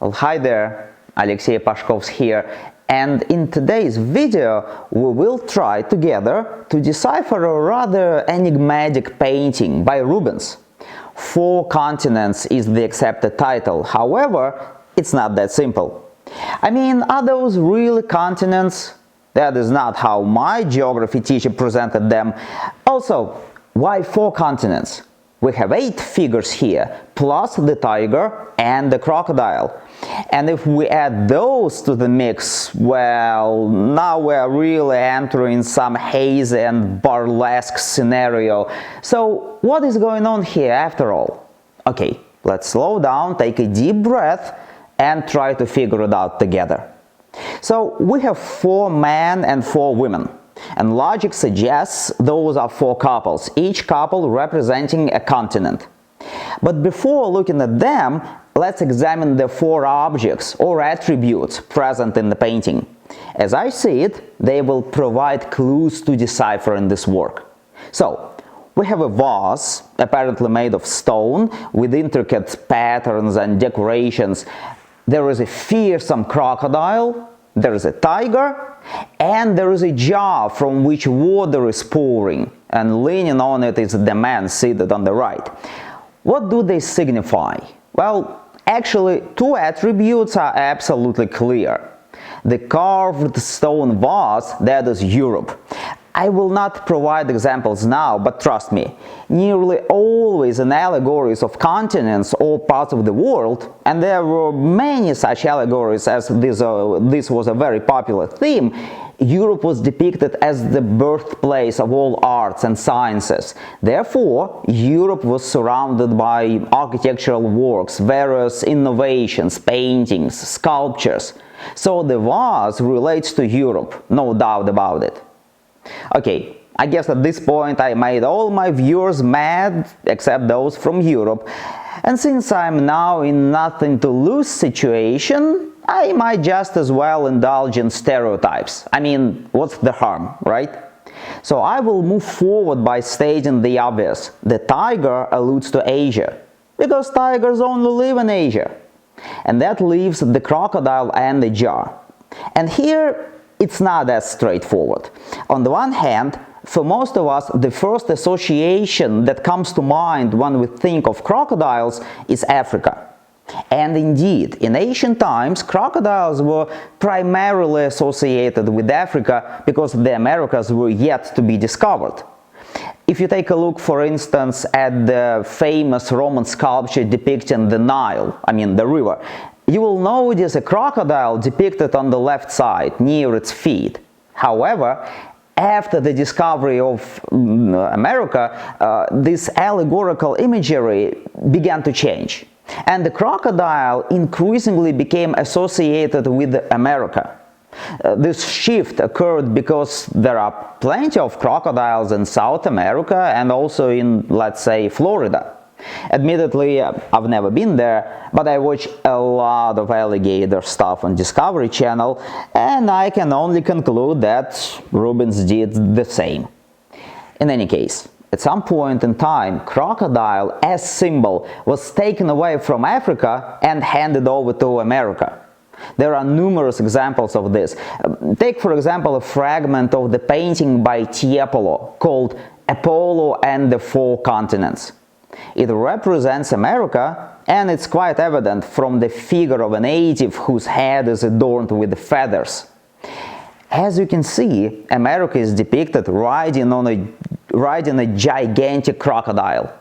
Well, hi there, Alexey Pashkov's here, and in today's video we will try together to decipher a rather enigmatic painting by Rubens. Four Continents is the accepted title, however, it's not that simple. I mean, are those really continents? That is not how my geography teacher presented them. Also, why four continents? We have 8 figures here, plus the tiger and the crocodile. And if we add those to the mix, well, now we're really entering some hazy and burlesque scenario. So, what is going on here after all? Okay, let's slow down, take a deep breath, and try to figure it out together. So, we have 4 men and 4 women. And logic suggests those are 4 couples, each couple representing a continent. But before looking at them, let's examine the 4 objects or attributes present in the painting. As I see it, they will provide clues to decipher in this work. So, we have a vase, apparently made of stone, with intricate patterns and decorations. There is a fearsome crocodile, there is a tiger, and there is a jar from which water is pouring, and leaning on it is the man seated on the right. What do they signify? Well, actually, 2 attributes are absolutely clear. The carved stone vase, that is Europe. I will not provide examples now, but trust me, nearly always in allegories of continents or parts of the world, and there were many such allegories as this was a very popular theme, Europe was depicted as the birthplace of all arts and sciences. Therefore, Europe was surrounded by architectural works, various innovations, paintings, sculptures. So the vase relates to Europe, no doubt about it. Okay, I guess at this point I made all my viewers mad, except those from Europe. And since I'm now in nothing to lose situation, I might just as well indulge in stereotypes. I mean, what's the harm, right? So I will move forward by stating the obvious. The tiger alludes to Asia, because tigers only live in Asia. And that leaves the crocodile and the jar. And here, it's not as straightforward. On the one hand, for most of us, the first association that comes to mind when we think of crocodiles is Africa. And indeed, in ancient times, crocodiles were primarily associated with Africa because the Americas were yet to be discovered. If you take a look, for instance, at the famous Roman sculpture depicting the Nile, the river, you will notice a crocodile depicted on the left side, near its feet. However, after the discovery of America, this allegorical imagery began to change, and the crocodile increasingly became associated with America. This shift occurred because there are plenty of crocodiles in South America and also in, let's say, Florida. Admittedly, I've never been there, but I watch a lot of alligator stuff on Discovery Channel, and I can only conclude that Rubens did the same. In any case, at some point in time, crocodile as symbol was taken away from Africa and handed over to America. There are numerous examples of this. Take, for example, a fragment of the painting by Tiepolo called Apollo and the Four Continents. It represents America, and it's quite evident from the figure of a native whose head is adorned with feathers. As you can see, America is depicted riding a gigantic crocodile.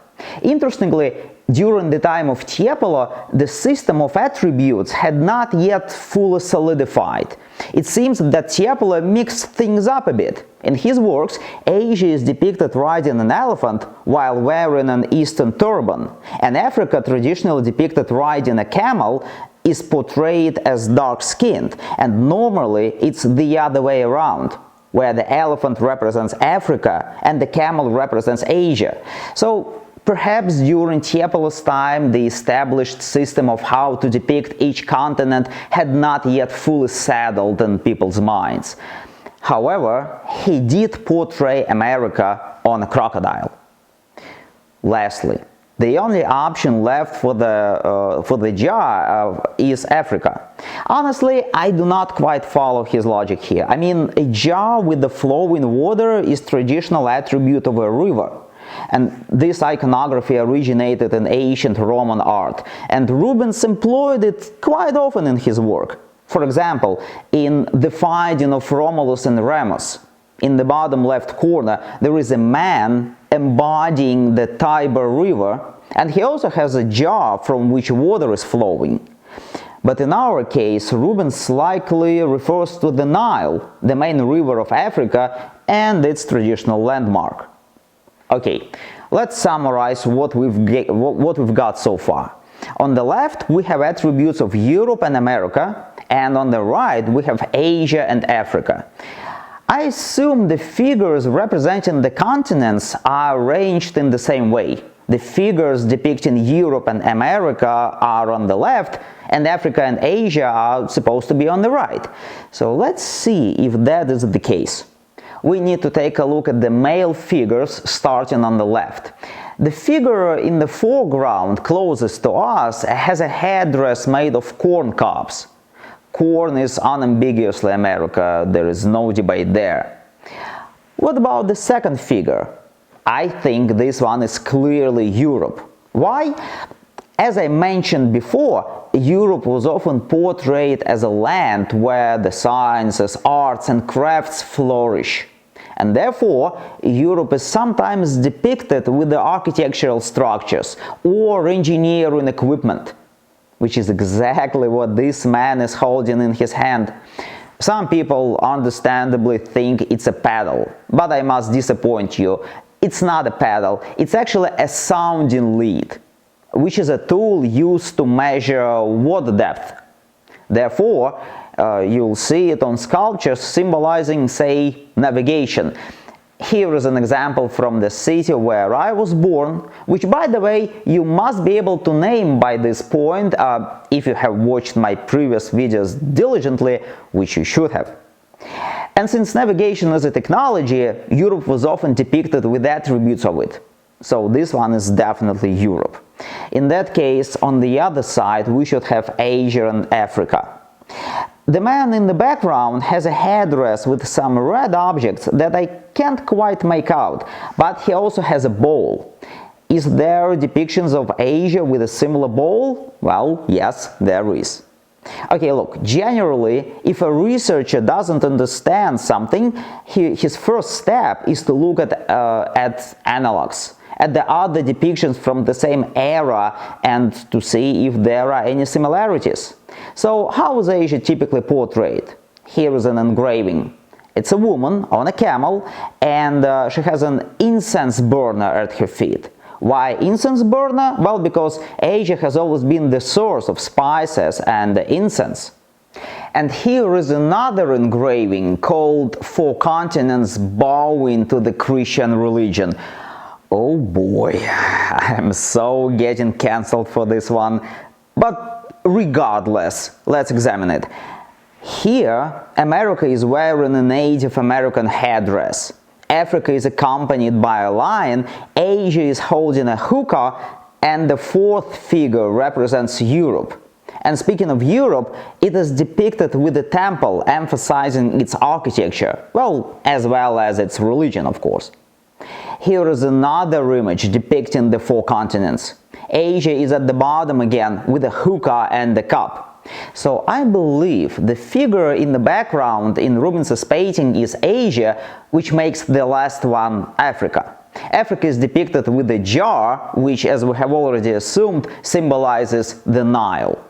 Interestingly, during the time of Tiepolo, the system of attributes had not yet fully solidified. It seems that Tiepolo mixed things up a bit. In his works, Asia is depicted riding an elephant while wearing an Eastern turban, and Africa, traditionally depicted riding a camel, is portrayed as dark-skinned, and normally it's the other way around, where the elephant represents Africa and the camel represents Asia. So, perhaps during Tiepolo's time, the established system of how to depict each continent had not yet fully settled in people's minds. However, he did portray America on a crocodile. Lastly, The only option left for the jar is Africa. Honestly, I do not quite follow his logic here. I mean, a jar with the flowing water is traditional attribute of a river. And this iconography originated in ancient Roman art, and Rubens employed it quite often in his work. For example, in The Finding of Romulus and Remus, in the bottom left corner, there is a man embodying the Tiber River, and he also has a jar from which water is flowing. But in our case, Rubens likely refers to the Nile, the main river of Africa, and its traditional landmark. Okay, let's summarize what we've got so far. On the left, we have attributes of Europe and America, and on the right, we have Asia and Africa. I assume the figures representing the continents are arranged in the same way. The figures depicting Europe and America are on the left, and Africa and Asia are supposed to be on the right. So let's see if that is the case. We need to take a look at the male figures starting on the left. The figure in the foreground closest to us has a headdress made of corn cobs. Corn is unambiguously America, there is no debate there. What about the second figure? I think this one is clearly Europe. Why? As I mentioned before, Europe was often portrayed as a land where the sciences, arts and crafts flourish. And therefore, Europe is sometimes depicted with the architectural structures or engineering equipment, which is exactly what this man is holding in his hand. Some people understandably think it's a paddle, but I must disappoint you. It's not a paddle, it's actually a sounding lead, which is a tool used to measure water depth. Therefore, you'll see it on sculptures symbolizing, say, navigation. Here is an example from the city where I was born, which, by the way, you must be able to name by this point if you have watched my previous videos diligently, which you should have. And since navigation is a technology, Europe was often depicted with attributes of it. So this one is definitely Europe. In that case, on the other side, we should have Asia and Africa. The man in the background has a headdress with some red objects that I can't quite make out, but he also has a bowl. Is there depictions of Asia with a similar bowl? Well, yes, there is. Okay, look, generally, if a researcher doesn't understand something, his first step is to look at analogs, at the other depictions from the same era, and to see if there are any similarities. So, how is Asia typically portrayed? Here is an engraving. It's a woman on a camel, and she has an incense burner at her feet. Why incense burner? Well, because Asia has always been the source of spices and incense. And here is another engraving called Four Continents Bowing to the Christian Religion. Oh boy, I'm so getting cancelled for this one. But regardless, let's examine it. Here, America is wearing a Native American headdress. Africa is accompanied by a lion, Asia is holding a hookah, and the fourth figure represents Europe. And speaking of Europe, it is depicted with a temple emphasizing its architecture, well as its religion, of course. Here is another image depicting the four continents. Asia is at the bottom again with a hookah and a cup. So I believe the figure in the background in Rubens' painting is Asia, which makes the last one Africa. Africa is depicted with a jar, which, as we have already assumed, symbolizes the Nile.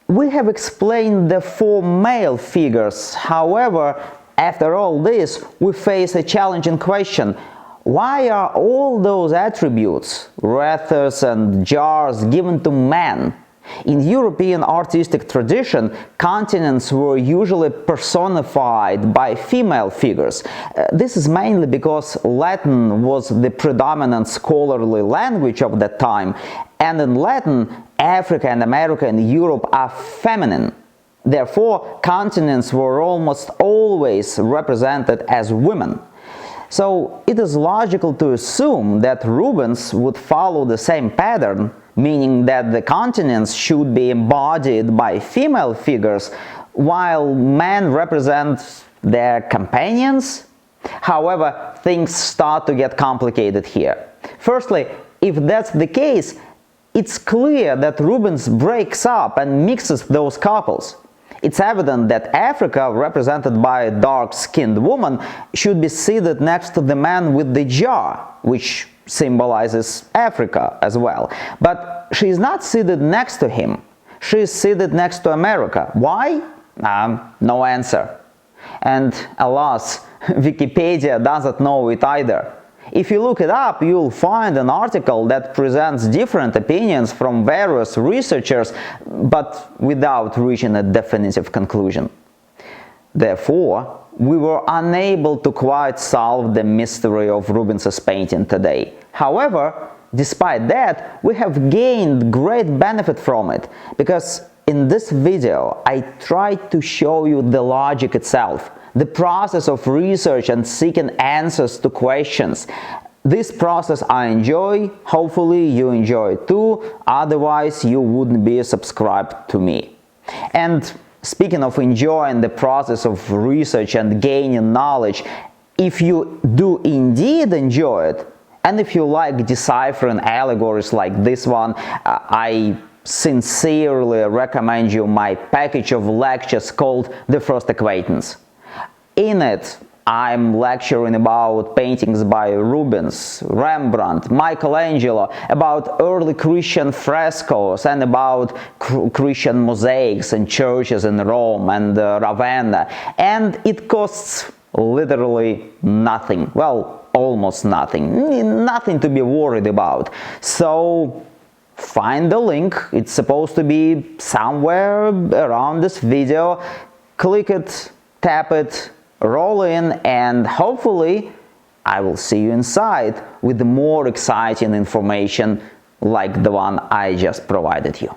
We have explained the four male figures. However, after all this, we face a challenging question. Why are all those attributes, wreaths and jars, given to men? In European artistic tradition, continents were usually personified by female figures. This is mainly because Latin was the predominant scholarly language of that time, and in Latin, Africa and America and Europe are feminine. Therefore, continents were almost always represented as women. So it is logical to assume that Rubens would follow the same pattern, meaning that the continents should be embodied by female figures, while men represent their companions. However, things start to get complicated here. Firstly, if that's the case, it's clear that Rubens breaks up and mixes those couples. It's evident that Africa, represented by a dark-skinned woman, should be seated next to the man with the jar, which symbolizes Africa as well. But she is not seated next to him. She is seated next to America. Why? No answer. And alas, Wikipedia doesn't know it either. If you look it up, you'll find an article that presents different opinions from various researchers, but without reaching a definitive conclusion. Therefore, we were unable to quite solve the mystery of Rubens's painting today. However, despite that, we have gained great benefit from it, because in this video I tried to show you the logic itself, the process of research and seeking answers to questions. This process I enjoy, hopefully you enjoy it too, otherwise you wouldn't be subscribed to me. And speaking of enjoying the process of research and gaining knowledge, if you do indeed enjoy it, and if you like deciphering allegories like this one, I sincerely recommend you my package of lectures called The First Acquaintance. In it, I'm lecturing about paintings by Rubens, Rembrandt, Michelangelo, about early Christian frescoes, and about Christian mosaics in churches in Rome and Ravenna. And it costs literally nothing. Well, almost nothing. Nothing to be worried about. So find the link. It's supposed to be somewhere around this video. Click it, tap it, roll in, and hopefully I will see you inside with more exciting information like the one I just provided you.